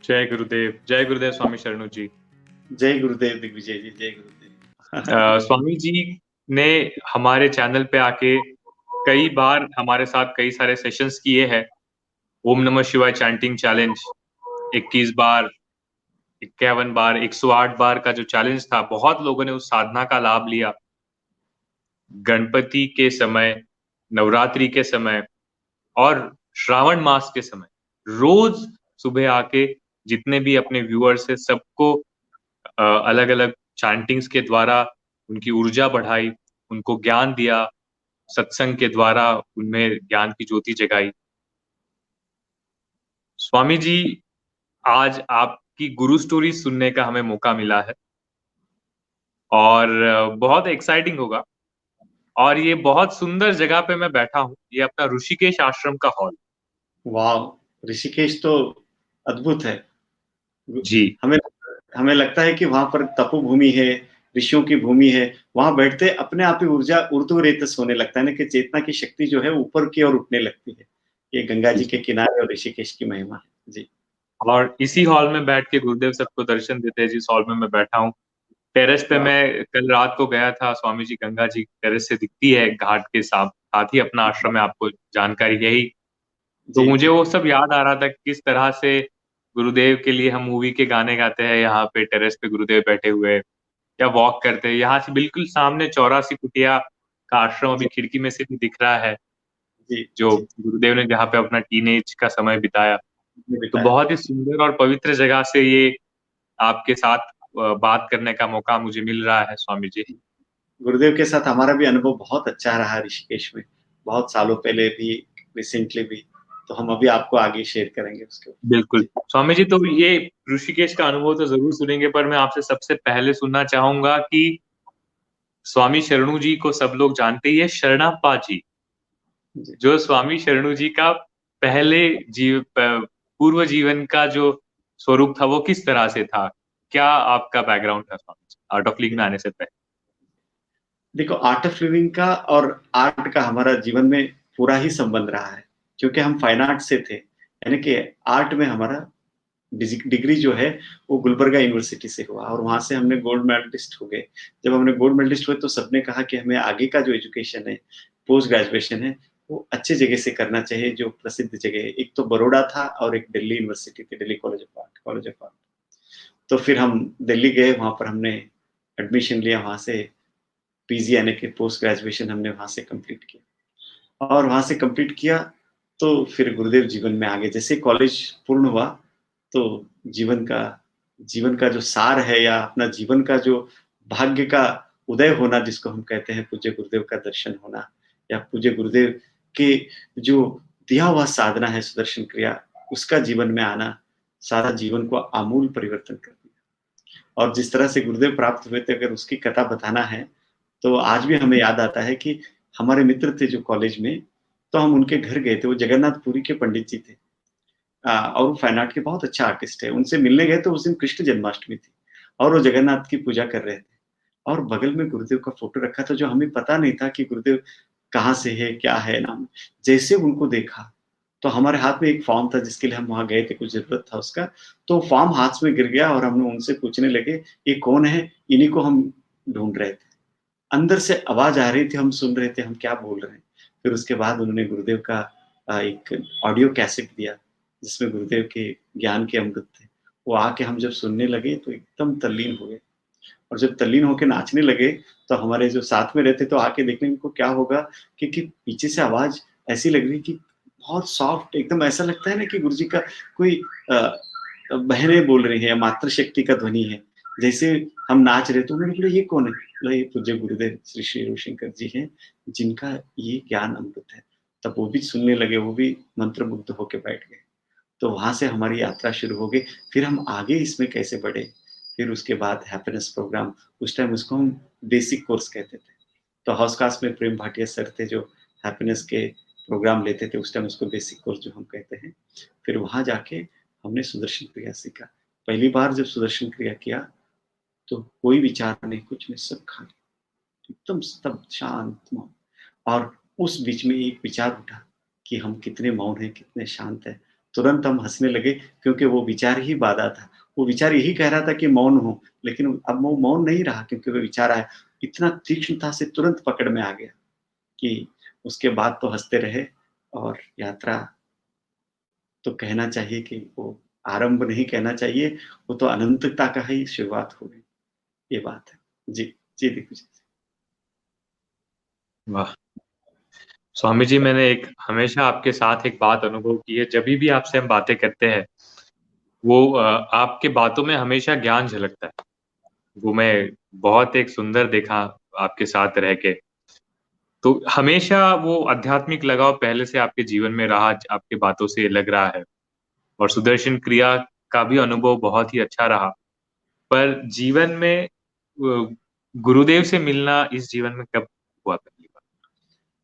जय गुरुदेव स्वामी शरणु जी। जय गुरुदेव दिग्विजय जी, जय गुरुदेव। स्वामी जी ने हमारे चैनल पे आके कई बार हमारे साथ कई सारे सेशंस किए हैं। ओम नमः शिवाय चैंटिंग चैलेंज 21 बार, 51 बार, 108 बार का जो चैलेंज था, बहुत लोगों ने उस साधना का लाभ लिया। गणपति के समय, नवरात्रि के समय और श्रावण मास के समय रोज सुबह आके जितने भी अपने व्यूअर्स है सबको अलग अलग चैंटिंग्स के द्वारा उनकी ऊर्जा बढ़ाई, उनको ज्ञान दिया, सत्संग के द्वारा उनमें ज्ञान की ज्योति जगाई। स्वामी जी, आज आपकी गुरु स्टोरी सुनने का हमें मौका मिला है और बहुत एक्साइटिंग होगा। और ये बहुत सुंदर जगह पे मैं बैठा हूँ, ये अपना ऋषिकेश आश्रम का हॉल। वाह! ऋषिकेश तो अद्भुत है। जी। हमें हमें लगता है कि वहाँ पर तपोभूमि है, ऋषियों की भूमि है। वहाँ बैठते अपने आप ही ऊर्जा ऊर्ध्वरेतस होने लगता है ना कि चेतना की शक्ति जो है ऊपर की ओर उठने लगती है। ये गंगा जी के किनारे और ऋषिकेश की महिमा है। जी। और इसी हॉल में बैठ के गुरुदेव सबको दर्शन देते हैं, जिस हॉल में मैं बैठा हूँ। टेरेस पे वाह! मैं कल रात को गया था, स्वामी जी गंगा जी टेरेस से दिखती है घाट के साथ ही अपना आश्रम है, आपको जानकारी यही। तो जी, मुझे जी। वो सब याद आ रहा था कि किस तरह से गुरुदेव के लिए हम मूवी के गाने गाते हैं, यहाँ पे टेरेस पे गुरुदेव बैठे हुए या वॉक करते हैं। यहाँ से बिल्कुल सामने 84 कुटिया का आश्रम अभी जी, खिड़की में से भी दिख रहा है, जी, जो जी। गुरुदेव ने जहाँ पे अपना टीनेज का समय बिताया। तो बिताया। बहुत ही सुंदर और पवित्र जगह से ये आपके साथ बात करने का मौका मुझे मिल रहा है स्वामी जी। गुरुदेव के साथ हमारा भी अनुभव बहुत अच्छा रहा ऋषिकेश में। बहुत सालों पहले भी, रिसेंटली भी। तो हम अभी आपको आगे शेयर करेंगे उसके ऊपर। बिल्कुल। जी। स्वामी जी, तो ये ऋषिकेश का अनुभव तो ज़रूर सुनेंगे, पर मैं आपसे सबसे पहले सुनना चाहूँगा कि स्वामी शरणु जी को सब लोग जानते ही है शरणाप्पा जी। जी। जो स्वामी शरणु जी का पहले पूर्व जीवन का जो स्वरूप था, वो किस तरह से था? क्या आपका बैकग्राउंड था Swami ji, art of living में आने से पहले? देखो, आर्ट ऑफ लिविंग का और आर्ट का हमारा जीवन में पूरा ही संबंध रहा है, क्योंकि हम फाइन आर्ट से थे। यानी कि आर्ट में हमारा डिग्री जो है वो गुलबर्गा यूनिवर्सिटी से हुआ और वहाँ से हमने गोल्ड मेडलिस्ट हो गए। जब हमने गोल्ड मेडलिस्ट हुए तो सबने कहा कि हमें आगे का जो एजुकेशन है, पोस्ट ग्रेजुएशन है, वो अच्छी जगह से करना चाहिए, जो प्रसिद्ध जगह है। एक तो बड़ौदा था और एक दिल्ली यूनिवर्सिटी थी, दिल्ली कॉलेज ऑफ आर्ट। तो फिर हम दिल्ली गए, वहाँ पर हमने एडमिशन लिया, वहाँ से पीजी यानी कि पोस्ट ग्रेजुएशन हमने वहाँ से कंप्लीट किया और वहाँ से कंप्लीट किया तो फिर गुरुदेव जीवन में आ गए। जैसे कॉलेज पूर्ण हुआ तो जीवन का जीवन का जो सार है या अपना जीवन का जो भाग्य का उदय होना जिसको हम कहते हैं, पूज्य गुरुदेव का दर्शन होना या पूज्य गुरुदेव के जो दिया हुआ साधना है सुदर्शन क्रिया, उसका जीवन में आना, सारा जीवन को आमूल परिवर्तन कर दिया। और जिस तरह से गुरुदेव प्राप्त हुए थे, अगर उसकी कथा बताना है, तो आज भी हमें याद आता है कि हमारे मित्र थे जो कॉलेज में, तो हम उनके घर गए थे। वो जगन्नाथपुरी के पंडित जी थे। और वो फाइन आर्ट के बहुत अच्छा आर्टिस्ट है। उनसे मिलने गए तो उस दिन कृष्ण जन्माष्टमी थी और वो जगन्नाथ की पूजा कर रहे थे और बगल में गुरुदेव का फ़ोटो रखा था, जो हमें पता नहीं था कि गुरुदेव कहाँ से है, क्या है नाम। जैसे उनको देखा, तो हमारे हाथ में एक फ़ॉर्म था जिसके लिए हम वहाँ गए थे, कुछ ज़रूरत था उसका। तो फ़ॉर्म हाथ में गिर गया और हम उनसे पूछने लगे, "ये कौन है?" इन्हीं को हम ढूँढ रहे थे। अंदर से आवाज़ आ रही थी, हम सुन रहे थे, हम क्या बोल रहे हैं। फिर उसके बाद उन्होंने गुरुदेव का एक ऑडियो कैसेट दिया, जिसमें गुरुदेव के ज्ञान के अमृत थे। वो आके हम जब सुनने लगे तो एकदम तल्लीन हो गए और जब तल्लीन होके नाचने लगे, तो हमारे जो साथ में रहते तो आके देखने इनको क्या होगा कि पीछे से आवाज़ ऐसी लग रही कि बहुत सॉफ्ट, एकदम ऐसा लगता है ना कि गुरुजी का कोई अ, बहनें बोल रही हैं या मातृशक्ति का ध्वनि है। जैसे हम नाच रहे तो उन्होंने बोला, "ये कौन है?" बोला, "ये पूज्य गुरुदेव श्री श्री रविशंकर जी हैं, जिनका ये ज्ञान अमृत है।" तब वो भी सुनने लगे, वो भी मंत्रमुग्ध होके बैठ गए। तो वहाँ से हमारी यात्रा शुरू हो गई। फिर हम आगे इसमें कैसे बढ़े, फिर उसके बाद हैप्पीनेस प्रोग्राम, उस टाइम उसको हम बेसिक कोर्स कहते थे। तो हौस-खास में प्रेम भाटिया सर थे जो हैप्पीनेस के प्रोग्राम लेते थे, उस टाइम उसको बेसिक कोर्स जो हम कहते हैं। फिर वहाँ जाके हमने सुदर्शन क्रिया सीखा। पहली बार जब सुदर्शन क्रिया किया, तो कोई विचार नहीं, कुछ नहीं, सब खाली, एकदम स्तब्ध, शांत, मौन। और उस बीच में एक विचार उठा कि हम कितने मौन हैं, कितने शांत हैं। तुरंत हम हंसने लगे, क्योंकि वो विचार ही बाधा था। वो विचार यही कह रहा था कि मौन हो, लेकिन अब वो मौन नहीं रहा, क्योंकि वो विचार आया, इतना तीक्ष्णता से तुरंत पकड़ में आ गया कि उसके बाद तो हंसते रहे। और यात्रा तो कहना चाहिए कि वो आरंभ नहीं कहना चाहिए, वो तो अनंतता का ही शुरुआत हो गई, ये बात है। जी, जी दिग्विजय। वाह स्वामी जी, मैंने एक हमेशा आपके साथ एक बात अनुभव की है, जब भी आपसे हम बातें करते हैं वो आपके बातों में हमेशा ज्ञान झलकता है। वो मैं बहुत एक सुंदर देखा आपके साथ रह के। तो हमेशा वो आध्यात्मिक लगाव पहले से आपके जीवन में रहा, आपके बातों से लग रहा है। और सुदर्शन क्रिया का भी अनुभव बहुत ही अच्छा रहा। पर जीवन में गुरुदेव से मिलना इस जीवन में कब हुआ पहली बार?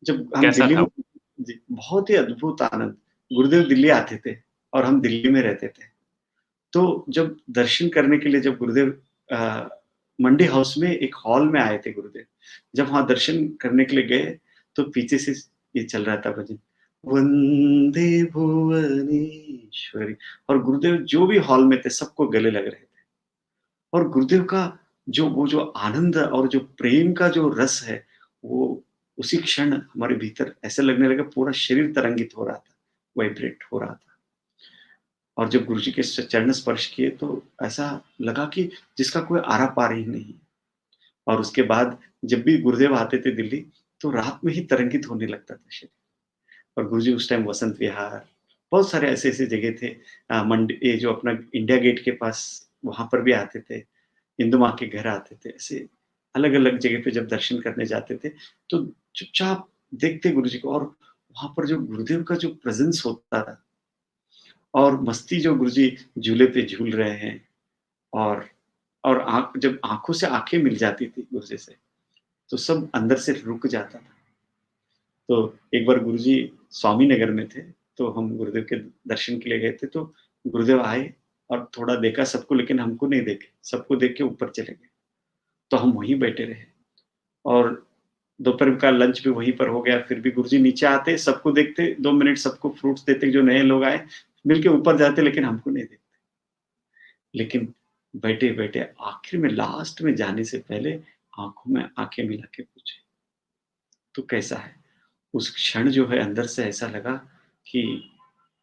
जब हम कैसा दिल्ली था? में, जी, बहुत ही अद्भुत आनंद। गुरुदेव दिल्ली आते थे और हम दिल्ली में रहते थे। तो जब दर्शन करने के लिए, जब गुरुदेव मंडी हाउस में एक हॉल में आए थे गुरुदेव, जब वहाँ दर्शन करने के लिए गए, तो पीछे से ये चल रहा था भजन, वंदे भुवनेश्वरी। और गुरुदेव जो भी हॉल में थे सबको गले लग रहे थे। और गुरुदेव का जो आनंद और जो प्रेम का जो रस है, वो उसी क्षण हमारे भीतर ऐसे लगने लगा, पूरा शरीर तरंगित हो रहा था, वाइब्रेट हो रहा था। और जब गुरुजी के चरण स्पर्श किए, तो ऐसा लगा कि जिसका कोई आरा पार ही नहीं। और उसके बाद जब भी गुरुदेव आते थे दिल्ली, तो रात में ही तरंगित होने लगता था शरीर। और गुरुजी उस टाइम वसंत विहार, बहुत सारे ऐसे-ऐसे जगह थे, ये जो अपना इंडिया गेट के पास, वहाँ पर भी आते थे। इंदु माँ के घर आते थे, ऐसे अलग-अलग जगह पे जब दर्शन करने जाते थे, तो चुपचाप देखते गुरुजी को। और वहाँ पर जो गुरुदेव का जो प्रेज़ेंस होता था, और मस्ती, जो गुरुजी झूले पे झूल रहे हैं, और जब आँखों से आँखें मिल जाती थी गुरुजी से, तो सब अंदर से रुक जाता था। तो एक बार गुरुजी स्वामी नगर में थे, तो हम गुरुदेव के दर्शन के लिए गए थे, तो गुरुदेव आए और थोड़ा देखा सबको, लेकिन हमको नहीं देखे, सबको देख के ऊपर चले गए। तो हम वहीं बैठे रहे, और दोपहर का लंच भी वहीं पर हो गया। फिर भी गुरुजी नीचे आते, सबको देखते, 2 मिनट सबको फ्रूट्स देते, जो नए लोग आए, मिल के ऊपर जाते, लेकिन हमको नहीं देखते। लेकिन बैठे-बैठे आखिर में, लास्ट में जाने से पहले, आँखों में आँखें मिला के पूछे, "तू कैसा है?" उस क्षण जो है, अंदर से ऐसा लगा कि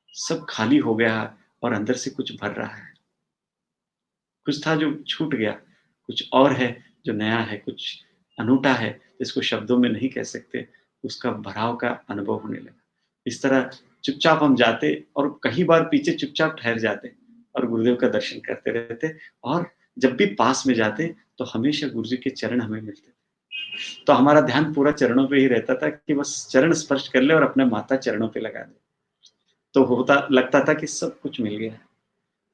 सब खाली हो गया, और अंदर से कुछ भर रहा है। कुछ था जो छूट गया, कुछ और है जो नया है, कुछ अनूठा है, जिसको शब्दों में नहीं कह सकते, उसका भराव का अनुभव होने लगा। इस तरह चुपचाप हम जाते, और कई बार पीछे चुपचाप ठहर जाते, और गुरुदेव का दर्शन करते रहते। और जब भी पास में जाते, तो हमेशा गुरुजी के चरण हमें मिलते। तो हमारा ध्यान पूरा चरणों पे ही रहता था, कि बस चरण स्पर्श कर ले और अपने माथा चरणों पे लगा दे। तो होता लगता था कि सब कुछ मिल गया है।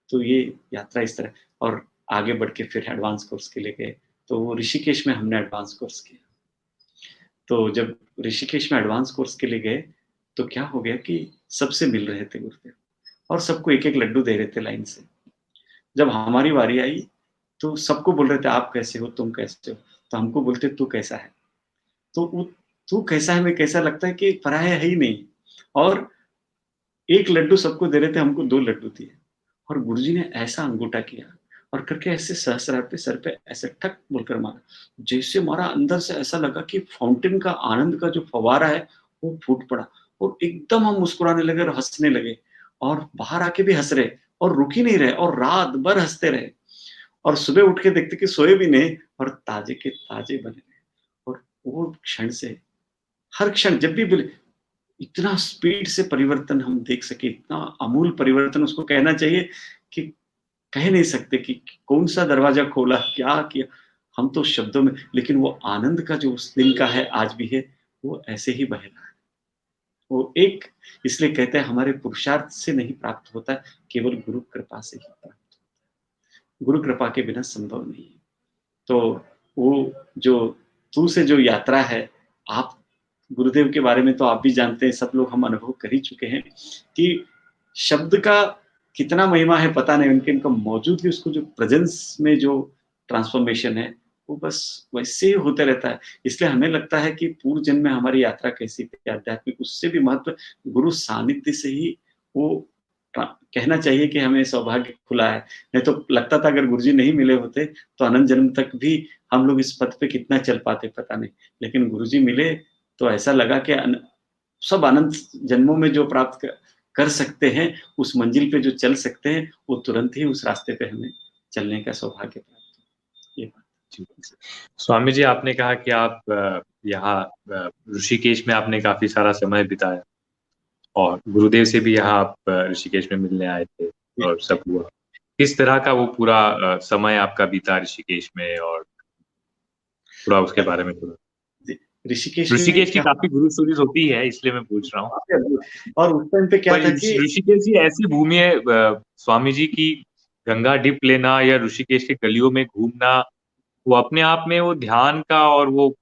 तो ये यात्रा इस तरह। और आगे बढ़ के फिर एडवांस कोर्स के लिए गए, तो वो ऋषिकेश में हमने एडवांस कोर्स किया। तो जब ऋषिकेश में एडवांस कोर्स के लिए गए, तो क्या हो गया कि सबसे मिल रहे थे गुरुदेव, और सबको एक-एक लड्डू दे रहे थे लाइन से। जब हमारी बारी आई, तो सबको बोल रहे थे, "आप कैसे हो? तुम कैसे हो?" तो हमको बोलते, "तू कैसा है?" तो वो "तू कैसा है" में कैसा लगता है कि पराया है ही नहीं। और 1 लड्डू सबको दे रहे थे, हमको 2 लड्डू दिए। और गुरुजी ने ऐसा अंगूठा किया, और करके ऐसे सहस्रार पे, सर पे ऐसे ठक बोलकर मारा। जैसे मारा, अंदर से ऐसा लगा कि फाउंटेन का आनंद का जो फव्वारा है, वो फूट पड़ा। और एकदम हम मुस्कुराने लगे और हँसने लगे, और बाहर आके भी हँस रहे, और रुक ही नहीं रहे, और रात भर हँसते रहे। और सुबह उठ के देखते कि सोए भी नहीं, और ताज़े के ताज़े बने रहे। और वो क्षण से, हर क्षण जब भी बोले, इतना स्पीड से परिवर्तन हम देख सके, इतना आमूल परिवर्तन, उसको कहना चाहिए कि कह नहीं सकते कि कौन-सा दरवाज़ा खोला, क्या किया, हम तो शब्दों में। लेकिन वो आनंद का जो उस दिन का है, आज भी है, वो ऐसे ही बह रहा है। वो एक, इसलिए कहते हैं, हमारे पुरुषार्थ से नहीं प्राप्त होता, केवल गुरु कृपा से ही प्राप्त। गुरु कृपा के बिना संभव नहीं है। तो वो जो तू से जो यात्रा है, आप गुरुदेव के बारे में तो आप भी जानते हैं, सब लोग हम अनुभव कर ही चुके हैं कि शब्द का कितना महिमा है पता नहीं, उनके इनका मौजूदगी, उसको जो प्रेज़ेंस में जो ट्रांसफ़ॉर्मेशन है, वो बस वैसे ही होते रहता है। इसलिए हमें लगता है कि पूर्व जन्म में हमारी यात्रा कैसी थी आध्यात्मिक, उससे भी महत्व गुरु सानिध्य से ही वो कहना चाहिए कि हमें सौभाग्य खुला है। नहीं तो लगता था अगर गुरुजी नहीं मिले होते तो अनंत जन्म तक भी हम लोग इस पथ पे कितना चल पाते पता नहीं। लेकिन गुरुजी मिले तो ऐसा लगा कि सब अनंत जन्मों में जो प्राप्त कर सकते हैं, उस मंजिल पे जो चल सकते हैं, वो तुरंत ही उस रास्ते पे हमें चलने का सौभाग्य प्राप्त हुआ। ये बात। जी। स्वामी जी, आपने कहा कि आप यहाँ ऋषिकेश में आपने काफी सारा समय बिताया और गुरुदेव से भी यहाँ आप ऋषिकेश में मिलने आए थे जी, और सब हुआ। किस तरह का वो पूरा समय आपका बीता ऋषिकेश में, और थोड़ा उसके बारे में थोड़ा। जी। ऋषिकेश में ऋषिकेश की क्या काफी गुरु स्टोरीज होती है, इसलिए मैं पूछ रहा हूँ। और उस टाइम पे क्या पर था कि ऋषिकेश ही ऐसी भूमि है स्वामी जी की, गंगा डिप लेना या ऋषिकेश के गलियों में घूमना, वो अपने आप में वो ध्यान का, और वो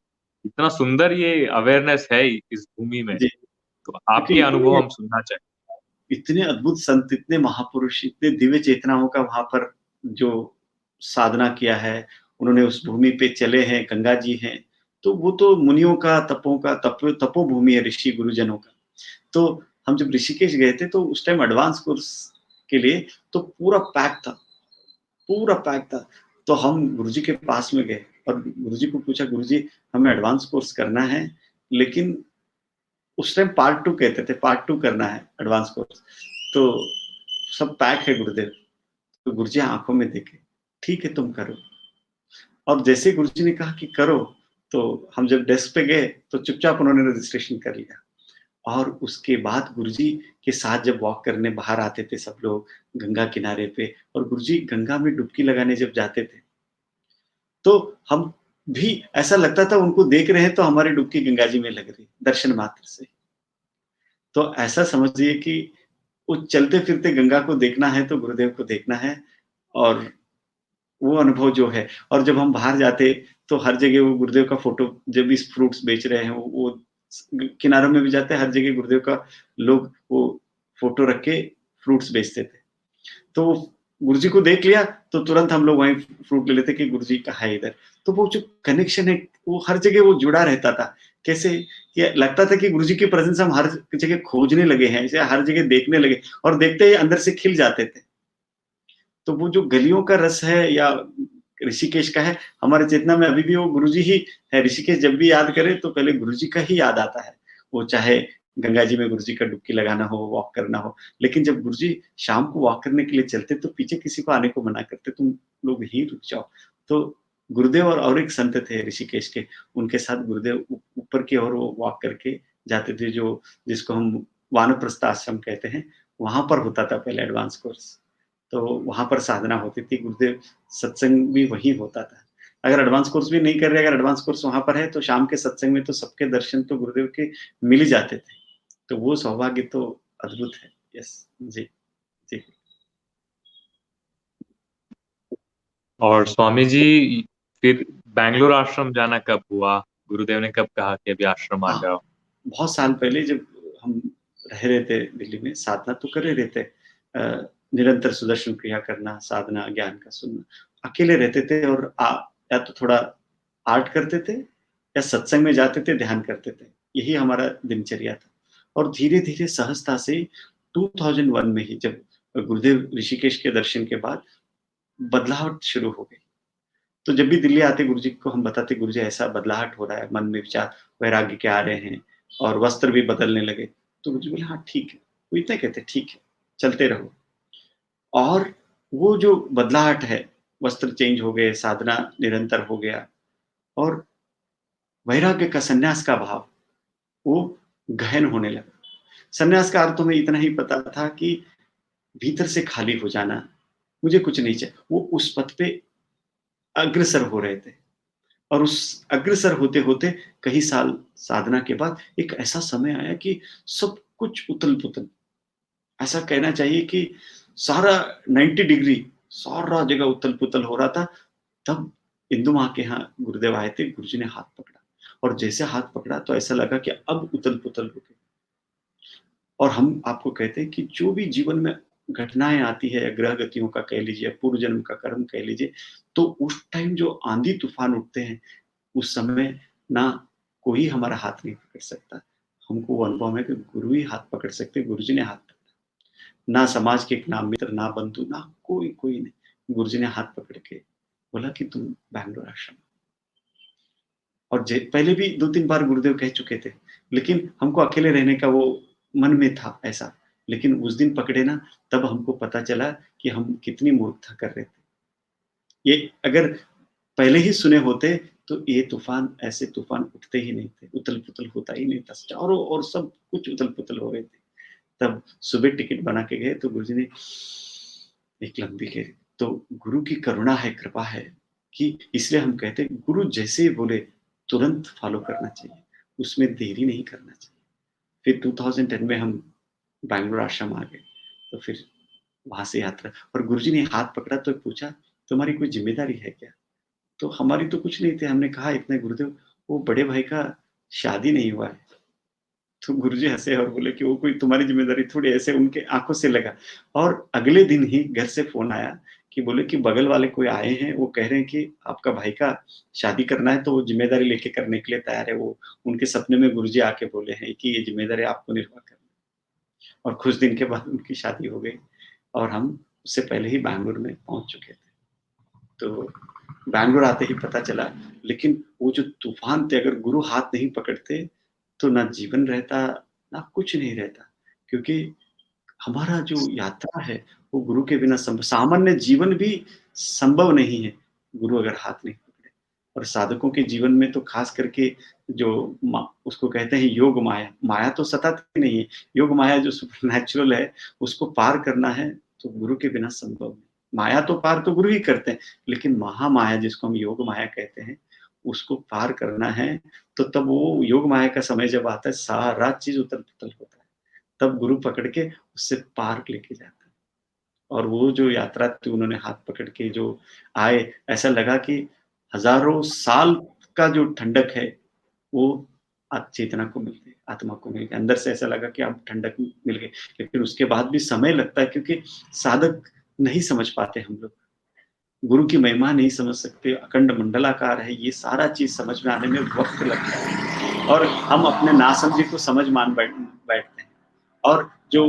इतना सुंदर ये अवेयरनेस है इस भूमि में। जी, तो क्योंकि आपके अनुभव हम सुनना चाहेंगे। इतने अद्भुत संत, इतने महापुरुष, इतने दिव्य चेतनाओं का वहाँ पर जो साधना किया है, उन्होंने उस भूमि पे चले हैं, गंगा जी हैं, तो वो तो मुनियों का, तपों का तपोभूमि है, ऋषि गुरुजनों का। तो हम जब ऋषिकेश गए थे तो उस टाइम एडवांस कोर्स के लिए तो पूरा पैक था, पूरा पैक था। तो हम गुरुजी के पास में गए और गुरुजी को पूछा, गुरुजी हमें एडवांस कोर्स करना है, लेकिन उस टाइम पार्ट 2 कहते थे, पार्ट 2 करना है एडवांस कोर्स। तो सब पैक है गुरुदेव। तो गुरुजी आँखों में देखे, ठीक है तुम करो। और जैसे ही गुरुजी ने कहा कि करो, तो हम जब डेस्क पे गए तो चुपचाप उन्होंने रजिस्ट्रेशन कर लिया। और उसके बाद गुरुजी के साथ जब वॉक करने बाहर आते थे सब लोग गंगा किनारे पे, और गुरुजी गंगा में डुबकी लगाने जब जाते थे, तो हम भी ऐसा लगता था उनको देख रहे हैं तो हमारी डुबकी गंगा जी में लग रही है, दर्शन मात्र से। तो ऐसा समझिए कि वो चलते-फिरते गंगा को देखना है तो गुरुदेव को देखना है, और वो अनुभव जो है। और जब हम बाहर जाते तो हर जगह वो गुरुदेव का फ़ोटो, जब भी फ्रूट्स बेच रहे हैं वो किनारों में भी जाते हैं, हर जगह गुरुदेव का लोग वो फ़ोटो रख के फ्रूट्स बेचते थे। तो गुरुजी को देख लिया तो तुरंत हम लोग वहीं फ्रूट ले लेते कि गुरुजी का है इधर। तो वो जो कनेक्शन है वो हर जगह वो जुड़ा रहता था। कैसे कि लगता था कि गुरुजी की प्रेज़ेंस हम हर जगह खोजने लगे हैं, इसे हर जगह देखने लगे और देखते ही अंदर से खिल जाते थे। तो वो जो गलियों का रस है या ऋषिकेश का है, हमारे चेतना में अभी भी वो गुरुजी ही है। ऋषिकेश जब भी याद करें तो पहले गुरुजी का ही याद आता है। वो चाहे गंगा जी में गुरुजी का डुबकी लगाना हो, वॉक करना हो। लेकिन जब गुरुजी शाम को वॉक करने के लिए चलते तो पीछे किसी को आने को मना करते, तुम लोग यहीं रुक जाओ। तो गुरुदेव और एक संत थे ऋषिकेश के, उनके साथ गुरुदेव ऊपर की ओर वो वॉक करके जाते थे, जो जिसको हम वानप्रस्थ आश्रम कहते हैं, वहाँ पर होता था पहले एडवांस कोर्स। तो वहाँ पर साधना होती थी, गुरुदेव सत्संग भी वहीं होता था। अगर एडवांस कोर्स भी नहीं कर रहे, अगर एडवांस कोर्स वहाँ पर है तो शाम के सत्संग में तो सबके दर्शन तो गुरुदेव के मिल ही जाते थे। तो वो सौभाग्य तो अद्भुत है। यस, जी, जी। और स्वामी जी, फिर बैंगलोर आश्रम जाना कब हुआ? गुरुदेव ने कब कहा कि अभी आश्रम आ हाँ, जाओ? बहुत साल पहले जब हम रह रहे थे दिल्ली में, साधना तो कर ही रहे थे। निरंतर सुदर्शन क्रिया करना, साधना, ज्ञान का सुनना। अकेले रहते थे और या तो थोड़ा आर्ट करते थे या सत्संग में जाते थे, ध्यान करते थे। यही हमारा दिनचर्या था। और धीरे-धीरे सहजता से 2001 में ही जब गुरुदेव ऋषिकेश के दर्शन के बाद बदलाहट शुरू हो गई। तो जब भी दिल्ली आते गुरुजी को हम बताते, गुरुजी ऐसा बदलाहट हो रहा है, मन में विचार वैराग्य के आ रहे हैं और वस्त्र भी बदलने लगे। तो गुरुजी बोले, हाँ ठीक है। वो इतना कहते, ठीक है, चलते रहो। और वो जो बदलाहट है, वस्त्र चेंज हो गए, साधना निरंतर हो गया और वैराग्य का, सन्यास का भाव, वो गहन होने लगा। सन्यास का अर्थ हमें इतना ही पता था कि भीतर से खाली हो जाना, मुझे कुछ नहीं चाहिए। वो उस पथ पे अग्रसर हो रहे थे। और उस अग्रसर होते-होते कई साल साधना के बाद एक ऐसा समय आया कि सब कुछ उथल-पुथल। ऐसा कहना चाहिए कि सारा 90 डिग्री सारा जगह उथल-पुथल हो रहा था। तब इंदु माँ के यहाँ गुरुदेव आए थे, गुरुजी ने हाथ पकड़ा और जैसे हाथ पकड़ा तो ऐसा लगा कि अब उथल-पुथल रुके। और हम आपको कहते हैं कि जो भी जीवन में घटनाएँ आती है या ग्रह गतियों का कह लीजिए, पूर्व जन्म का कर्म कह लीजिए, तो उस टाइम जो आंधी-तूफ़ान उठते हैं, उस समय ना कोई हमारा हाथ नहीं पकड़ सकता। हमको वो अनुभव है कि गुरु ही हाथ पकड़ सकते हैं, गुरुजी ने हाथ पकड़ा। ना समाज के ना मित्र, ना बंधु, ना कोई नहीं। गुरुजी ने हाथ पकड़ के बोला कि तुम बैंगलोर आश्रम। और पहले भी 2-3 बार गुरुदेव कह चुके थे, लेकिन हमको अकेले रहने का वो मन में था ऐसा। लेकिन उस दिन पकड़े ना, तब हमको पता चला कि हम कितनी मूर्खता कर रहे थे। ये अगर पहले ही सुने होते तो ये ऐसे तूफान उठते ही नहीं थे, उथल-पुथल होता ही नहीं था। चारों ओर सब कुछ उथल-पुथल हो रहे थे। तब सुबह टिकट बना के गए तो गुरुजी ने एक लंबी लेरी। तो गुरु की करुणा है, कृपा है कि इसलिए हम कहते हैं गुरु जैसे ही बोले तुरंत फॉलो करना चाहिए, उसमें देरी नहीं करना चाहिए। फिर 2010 में हम बैंगलोर आश्रम आ गए, तो फिर वहाँ से यात्रा। और गुरुजी ने हाथ पकड़ा तो पूछा, तुम्हारी कोई ज़िम्मेदारी है क्या? तो हमारी तो कुछ नहीं थी। हमने कहा, इतने गुरुदेव, वो बड़े भाई का शादी नहीं हुआ है। तो गुरुजी हँसे और बोले कि वो कोई तुम्हारी ज़िम्मेदारी थोड़ी, ऐसे उनके आँखों से लगा। और अगले दिन ही घर से फ़ोन आया कि बोले कि बगल वाले कोई आए हैं, वो कह रहे हैं कि आपका भाई का शादी करना है, तो वो ज़िम्मेदारी लेके करने के लिए तैयार है। वो उनके सपने में गुरुजी आके बोले हैं कि ये ज़िम्मेदारी आपको निर्वाह करनी है। और कुछ दिन के बाद उनकी शादी हो गई और हम उससे पहले ही बैंगलोर में पहुँच चुके थे। तो बैंगलोर आते ही पता चला, लेकिन वो जो तूफ़ान थे, अगर गुरु हाथ नहीं पकड़ते, तो ना जीवन रहता, ना कुछ नहीं रहता। क्योंकि हमारा जो यात्रा है, वो गुरु के बिना सामान्य जीवन भी संभव नहीं है, गुरु अगर हाथ नहीं पकड़े। और साधकों के जीवन में तो ख़ास करके जो उसको कहते हैं योग माया, माया तो सताती नहीं है। योग माया जो सुपरनैचुरल है, उसको पार करना है, तो गुरु के बिना संभव नहीं। माया तो पार तो गुरु ही करते हैं, लेकिन महामाया जिसको हम योग माया कहते हैं, उसको पार करना है, तो तब वो योग माया का समय जब आता है, सारा चीज़ उथल-पुथल होता है। तब गुरु पकड़ के उससे पार लेके जाता है। और वो जो यात्रा थी, उन्होंने हाथ पकड़ के जो आए, ऐसा लगा कि हज़ारों साल का जो ठंडक है, वो चेतना को मिल गई, आत्मा को मिल गई। अंदर से ऐसा लगा कि अब ठंडक मिल गई। लेकिन उसके बाद भी समय लगता है, क्योंकि साधक नहीं समझ पाते हम लोग। गुरु की महिमा नहीं समझ सकते, अखंड मंडलाकार है, ये सारा चीज़ समझ में आने में वक़्त लगता है। और हम अपने नासमझी को समझ मान बैठते हैं। और जो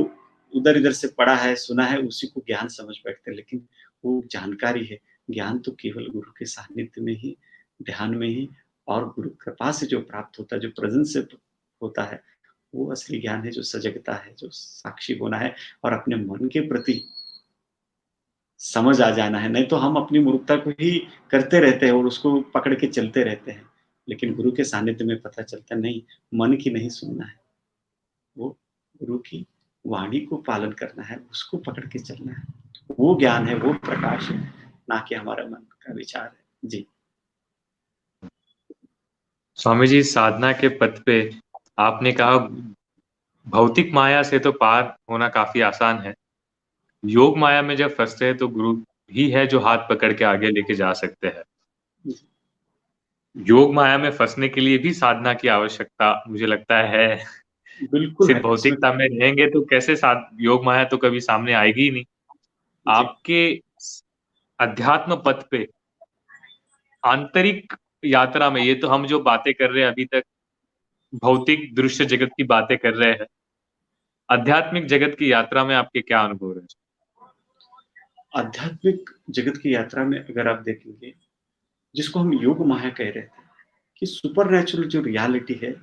उधर-इधर से पढ़ा है, सुना है, उसी को ज्ञान समझ बैठते हैं। लेकिन वो जानकारी है, ज्ञान तो केवल गुरु के सानिध्य में ही, ध्यान में ही, और गुरु कृपा से जो प्राप्त होता है, जो प्रेज़ेंस से होता है, वो असली ज्ञान है, जो सजगता है, जो साक्षी होना है और अपने मन के प्रति समझ आ जाना है। नहीं तो हम अपनी मूर्खता को ही करते रहते हैं और उसको पकड़ के चलते रहते हैं। लेकिन गुरु के सानिध्य में पता चलता है, नहीं, मन की नहीं सुनना है। वो गुरु की वाणी को पालन करना है, उसको पकड़ के चलना है। वो ज्ञान है, वो प्रकाश है, ना कि हमारा मन का विचार है। जी। स्वामी जी, साधना के पथ पे आपने कहा भौतिक माया से तो पार होना काफी आसान है, योग माया में जब फंसते हैं तो गुरु ही है जो हाथ पकड़ के आगे लेके जा सकते हैं। योग माया में फंसने के लिए भी साधना की आवश्यकता मुझे लगता है। बिल्कुल सिर्फ है, इसमें भौतिकता में रहेंगे तो कैसे साध योग माया तो कभी सामने आएगी ही नहीं। जी, आपके अध्यात्म पथ पे आंतरिक यात्रा में, ये तो हम जो बातें कर रहे हैं अभी तक भौतिक दृश्य जगत की बातें कर रहे हैं, आध्यात्मिक जगत की यात्रा में आपके क्या अनुभव रहे? आध्यात्मिक जगत की यात्रा में अगर आप देखेंगे, जिसको हम योग माया कह रहे थे, कि सुपरनैचुरल जो रियलिटी है,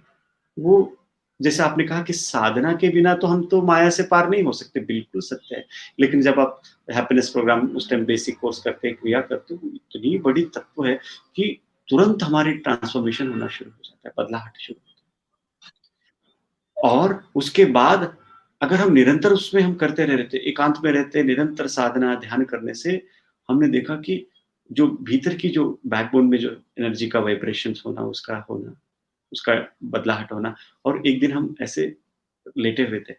वो जैसे आपने कहा कि साधना के बिना तो हम तो माया से पार नहीं हो सकते, बिल्कुल सत्य है। लेकिन जब आप हैप्पीनेस प्रोग्राम उस टाइम बेसिक कोर्स करते हैं, क्रिया करते हो, इतनी बड़ी तत्व है कि तुरंत हमारी ट्रांसफॉर्मेशन होना शुरू हो जाता है, बदलाहट शुरू होता है। और उसके बाद अगर हम निरंतर उसमें हम करते रहते, एकांत में रहते, निरंतर साधना, ध्यान करने से हमने देखा कि जो भीतर की जो बैकबोन में जो एनर्जी का वाइब्रेशंस होना, उसका बदलाहट होना। और एक दिन हम ऐसे लेटे हुए थे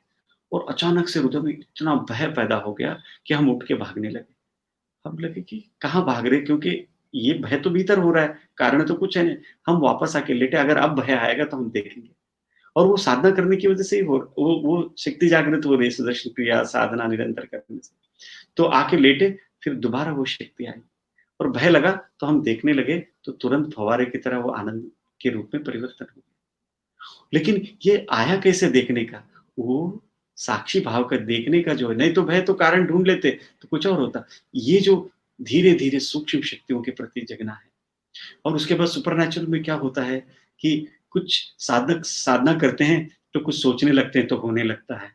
और अचानक से हृदय में इतना भय पैदा हो गया कि हम उठ के भागने लगे। हम लगे कि कहाँ भाग रहे, क्योंकि ये भय तो भीतर हो रहा है, कारण तो कुछ है नहीं। हम वापस आके लेटे, अगर अब भय आएगा तो हम देखेंगे। और वो साधना करने की वजह से ही वो शक्ति जागृत हो रही है, सुदर्शन क्रिया साधना निरंतर करने से। तो आके लेटे, फिर दोबारा वो शक्ति आई और भय लगा, तो हम देखने लगे, तो तुरंत फव्वारे की तरह वो आनंद के रूप में परिवर्तन हो गया। लेकिन ये आया कैसे देखने का? वो साक्षी भाव का देखने का जो है, नहीं तो भय तो कारण ढूंढ लेते तो कुछ और होता। ये जो धीरे धीरे सूक्ष्म शक्तियों के प्रति जगना है। और उसके बाद सुपरनैचुरल में क्या होता है कि कुछ साधक साधना करते हैं तो कुछ सोचने लगते हैं तो होने लगता है,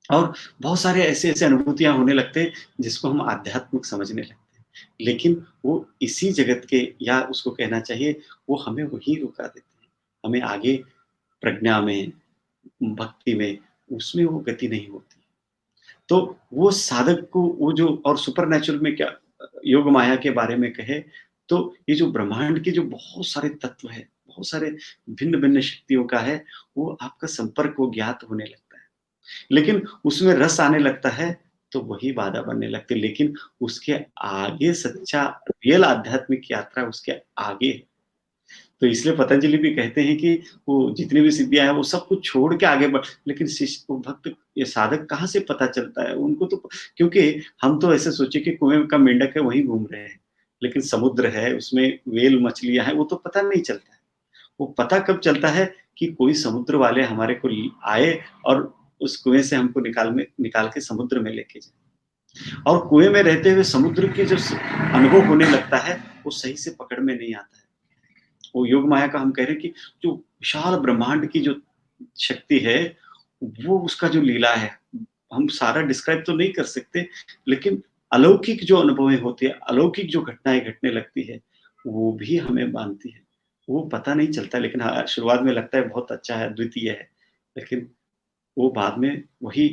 और बहुत सारे ऐसे-ऐसे अनुभूतियाँ होने लगते हैं जिसको हम आध्यात्मिक समझने लगते हैं। लेकिन वो इसी जगत के, या उसको कहना चाहिए, वो हमें वहीं रुका देते हैं। हमें आगे प्रज्ञा में, भक्ति में, उसमें वो गति नहीं होती। तो वो साधक को वो जो, और सुपरनैचुरल में क्या योग माया के बारे में कहे, तो ये जो ब्रह्मांड के जो बहुत सारे तत्व हैं, बहुत सारे भिन्न-भिन्न शक्तियों का है, वो आपका संपर्क वो ज्ञात होने लगता है। लेकिन उसमें रस आने लगता है तो वही बाधा बनने लगती है। लेकिन उसके आगे सच्चा रियल आध्यात्मिक यात्रा उसके आगे है। तो इसलिए पतंजलि भी कहते हैं कि वो जितनी भी सिद्धियाँ हैं वो सब कुछ छोड़ के आगे बढ़, लेकिन शिष्य को, भक्त, ये साधक कहाँ से पता चलता है उनको? तो क्योंकि हम तो ऐसे सोचे कि कुएं का मेंढक है वहीं घूम रहे हैं, लेकिन समुद्र है उसमें व्हेल मछलियाँ हैं, वो तो पता नहीं चलता है। वो पता कब चलता है कि कोई समुद्र वाले हमारे को आए और उस कुएं से हमको निकाल के समुद्र में लेके जाए। और कुएं में रहते हुए समुद्र के जो अनुभव होने लगता है वो सही से पकड़ में नहीं आता है। वो योग माया का हम कह रहे हैं कि जो विशाल ब्रह्मांड की जो शक्ति है, वो उसका जो लीला है, हम सारा डिस्क्राइब तो नहीं कर सकते, लेकिन अलौकिक जो अनुभवें होती है, अलौकिक जो घटनाएँ घटने लगती है, वो भी हमें बाँधती है। वो पता नहीं चलता, लेकिन हाँ, शुरुआत में लगता है बहुत अच्छा है, अद्वितीय है, लेकिन वो बाद में वही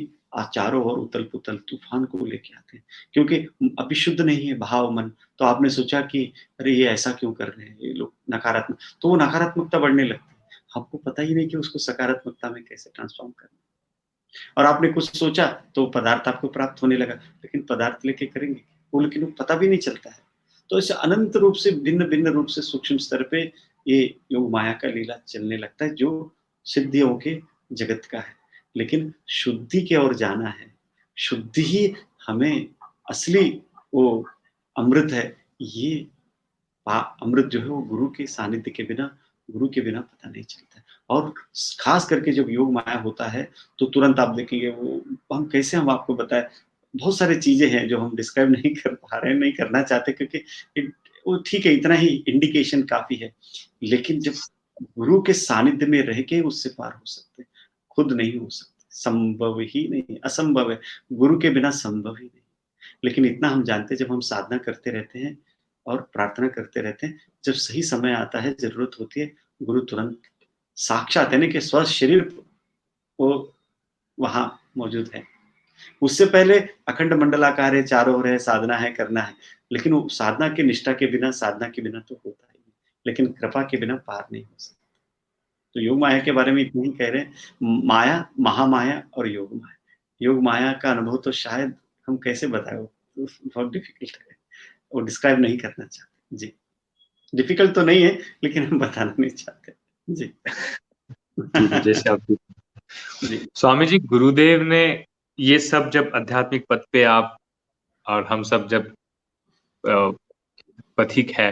चारों ओर उथल-पुथल तूफ़ान को लेके आते हैं। क्योंकि अभी शुद्ध नहीं है भाव मन, तो आपने सोचा कि अरे! ये ऐसा क्यों कर रहे हैं ये लोग, नकारात्मक, तो वो नकारात्मकता बढ़ने लगती है। आपको पता ही नहीं कि उसको सकारात्मकता में कैसे ट्रांसफ़ॉर्म करना है। और आपने कुछ सोचा तो पदार्थ आपको प्राप्त होने लगा, लेकिन पदार्थ लेके करेंगे, वो लेकिन वो पता भी नहीं चलता है। तो ऐसे अनंत रूप से, भिन्न-भिन्न रूप से सूक्ष्म स्तर पे ये योग माया का लीला चलने लगता है, जो सिद्धियों के जगत का है। लेकिन शुद्धि की ओर जाना है, शुद्धि ही हमें असली वो अमृत है। ये अमृत जो है वो गुरु के सानिध्य के बिना, गुरु के बिना पता नहीं चलता है। और खास करके जब योग माया होता है तो तुरंत आप देखेंगे वो, हम कैसे हम आपको बताएं, बहुत सारी चीजें हैं जो हम डिस्क्राइब नहीं कर पा रहे हैं, नहीं करना चाहते, क्योंकि वो ठीक है, इतना ही इंडिकेशन काफी है। लेकिन जब गुरु के सानिध्य में रह के उससे पार हो सकते, खुद नहीं हो सकते, संभव ही नहीं, असंभव है, गुरु के बिना संभव ही नहीं। लेकिन इतना हम जानते हैं, जब हम साधना करते रहते हैं और प्रार्थना करते रहते हैं, जब सही समय आता है, ज़रूरत होती है, गुरु तुरंत साक्षात, यानी कि स्वशरीर वो वहाँ मौजूद है। उससे पहले अखंड मंडलाकार है, चारों ओर है, साधना है, करना है, लेकिन वो साधना की निष्ठा के बिना, साधना के बिना तो होता ही नहीं, लेकिन कृपा के बिना पार नहीं हो सकता। तो योग माया के बारे में इतना ही कह रहे हैं, माया, महामाया और योग माया। योग माया का अनुभव तो शायद हम कैसे बताएँ, वो बहुत डिफ़िकल्ट है। वो डिस्क्राइब नहीं करना चाहते। जी, डिफ़िकल्ट तो नहीं है, लेकिन हम बताना नहीं चाहते। जी। जी, जी, जैसे आप जी। स्वामी जी, गुरुदेव ने ये सब जब आध्यात्मिक पथ पे आप और हम सब जब अ, पथिक है,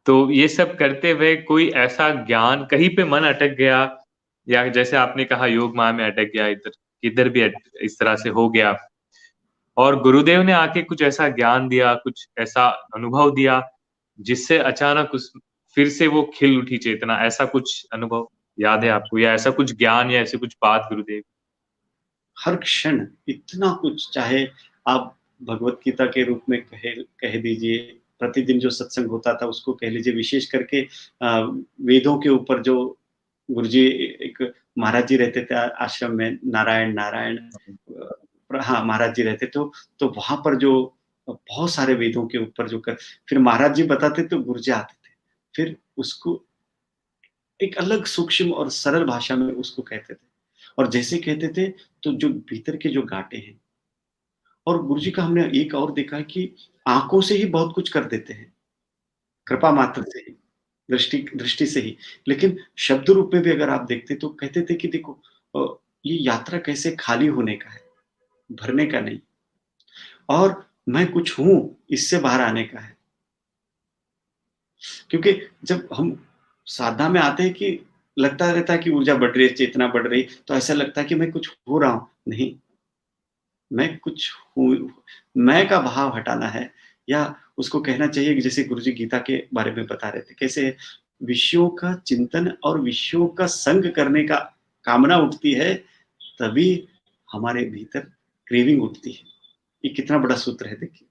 तो ये सब करते हुए कोई ऐसा ज्ञान कहीं पे मन अटक गया, या जैसे आपने कहा योग माया में अटक गया, इधर इधर भी इस तरह से हो गया, और गुरुदेव ने आके कुछ ऐसा ज्ञान दिया, कुछ ऐसा अनुभव दिया, जिससे अचानक उस फिर से वो खिल उठी चेतना, ऐसा कुछ अनुभव याद है आपको, या ऐसा कुछ ज्ञान या ऐसी कुछ बात गुरुदेव? हर क्षण इतना कुछ, चाहे आप भगवत गीता के रूप में कह दीजिए, प्रतिदिन जो सत्संग होता था उसको कह लीजिए, विशेष करके वेदों के ऊपर जो गुरुजी, एक महाराज जी रहते थे आश्रम में, नारायण नारायण, हाँ, महाराज जी रहते तो वहाँ पर जो बहुत सारे वेदों के ऊपर जो फिर महाराज जी बताते तो गुरुजी आते थे। फिर उसको एक अलग सूक्ष्म और सरल भाषा में उसको कहते थे। और जैसे कहते थे तो जो भीतर के जो गाँठें हैं, और गुरुजी का हमने एक और देखा है कि आँखों से ही बहुत कुछ कर देते हैं, कृपा मात्र से ही, दृष्टि दृष्टि से ही। लेकिन शब्द रूप में भी अगर आप देखते तो कहते थे कि देखो, ये यात्रा कैसे खाली होने का है, भरने का नहीं, और मैं कुछ हूँ, इससे बाहर आने का है। क्योंकि जब हम साधना में आते हैं कि लगता रहता है कि ऊर्जा बढ़ रही है, चेतना बढ़ रही, तो ऐसा लगता है कि मैं कुछ हो रहा हूँ, नहीं, मैं कुछ हूँ, मैं का भाव हटाना है, या उसको कहना चाहिए कि जैसे गुरुजी गीता के बारे में बता रहे थे, कैसे विषयों का चिंतन और विषयों का संग करने का कामना उठती है, तभी हमारे भीतर क्रेविंग उठती है। ये कितना बड़ा सूत्र है देखिए।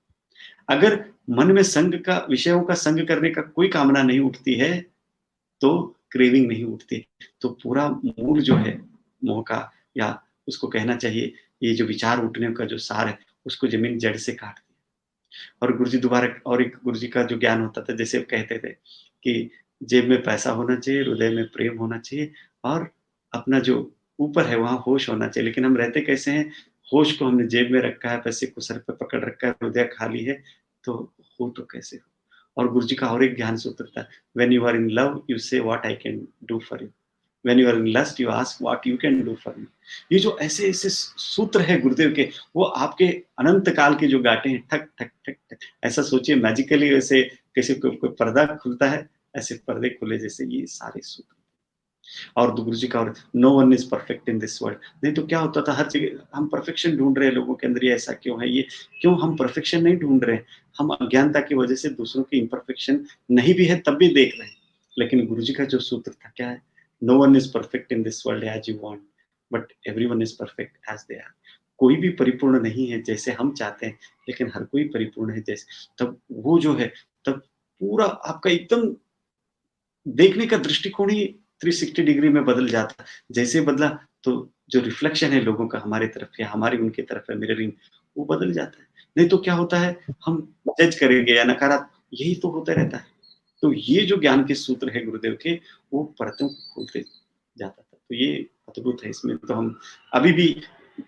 अगर मन में संग का, विषयों का संग करने का कोई कामना नहीं उठती है, तो क्रेविंग नहीं उठती। तो पूरा मूल जो है मोह का, या उसको कहना चाहिए, ये जो विचार उठने का जो सार है, उसको ज़मीन जड़ से काट दिया। और गुरुजी दोबारा और एक गुरुजी का जो ज्ञान होता था, जैसे कहते थे कि जेब में पैसा होना चाहिए, हृदय में प्रेम होना चाहिए, और अपना जो ऊपर है वहाँ होश होना चाहिए। लेकिन हम रहते कैसे हैं? होश को हमने जेब में रखा है, पैसे को सर पे पकड़ रखा है, हृदय खाली है, तो हो तो कैसे हो? और गुरुजी का और एक ज्ञान सूत्र था, when you are in love you say what I can do for you, when you are in lust you ask what you can do for me. ये जो ऐसे-ऐसे सूत्र हैं गुरुदेव के, वो आपके अनंत काल के जो गाँठें हैं, ठक, ठक, ठक, ठक, ऐसा सोचिए मैजिकली, वैसे कैसे कोई पर्दा खुलता है, ऐसे पर्दे खुले जैसे ये सारे सूत्र। और गुरुजी का और no one is perfect in this world. नहीं तो क्या होता था, हर जगह हम परफेक्शन ढूंढ रहे हैं लोगों के अंदर, ये ऐसा क्यों है, ये क्यों हम परफेक्शन नहीं ढूंढ रहे हैं? हम अज्ञानता की वजह से दूसरों की इम्परफेक्शन नहीं भी है तब भी देख रहे हैं। लेकिन गुरुजी का जो सूत्र था क्या है, no one is perfect in this world as you want, but everyone is perfect as they are. कोई भी परिपूर्ण नहीं है जैसे हम चाहते हैं, लेकिन हर कोई परिपूर्ण है जैसे, तब वो जो है, तब पूरा आपका एकदम देखने का दृष्टिकोण ही 360 डिग्री में बदल जाता। जैसे बदला, तो जो रिफ्लेक्शन है लोगों का हमारी तरफ या हमारी उनकी तरफ है, मिररिंग, वो बदल जाता है। नहीं तो क्या होता है, हम जज करेंगे या नकारात्मक, यही तो होता रहता है। तो ये जो ज्ञान के सूत्र है गुरुदेव के, वो परतों को खोलते जाता था। तो ये अद्भुत है। इसमें तो हम अभी भी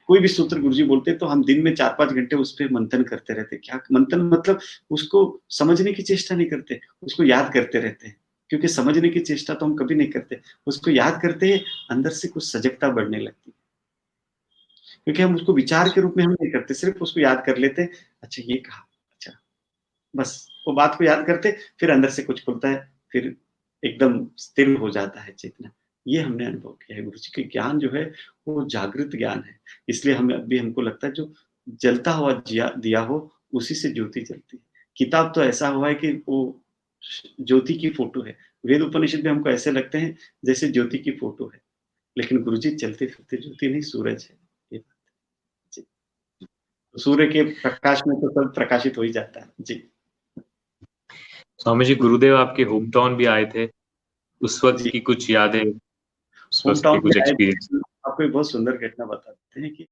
कोई भी सूत्र गुरुजी बोलते हैं तो हम दिन में 4-5 घंटे उस पे मंथन करते रहते हैं। क्या मंथन मतलब, उसको समझने की चेष्टा नहीं करते, उसको याद करते रहते हैं। क्योंकि समझने की चेष्टा तो हम कभी नहीं करते, उसको याद करते हैं, अंदर से कुछ सजगता बढ़ने लगती है। क्योंकि हम उसको विचार के रूप में हम नहीं करते, सिर्फ उसको याद कर लेते हैं, अच्छा ये कहा, अच्छा, बस वो बात को याद करते, फिर अंदर से कुछ खुलता है, फिर एकदम स्थिर हो जाता है चेतना। ये हमने अनुभव किया है। गुरुजी के ज्ञान जो है, वो जागृत ज्ञान है। इसलिए हमें अभी हमको लगता है, जो जलता हुआ दिया हो, उसी से ज्योति जलती है। किताब तो ऐसा हुआ है कि वो ज्योति की फोटो है। वेद उपनिषद में हमको ऐसे लगते हैं जैसे ज्योति की फोटो है, लेकिन गुरुजी चलते फिरते ज्योति नहीं, सूरज है। ये बात है जी। तो सूर्य के प्रकाश में तो सब प्रकाशित हो ही जाता है जी। स्वामी जी, गुरुदेव आपके होम टाउन भी आए थे, उस वक्त जी, की कुछ यादें, उस होम वक्त के टाउन कुछ में आए एक्सपीरियंस। थे। आपको एक बहुत सुंदर घटना बताते हैं कि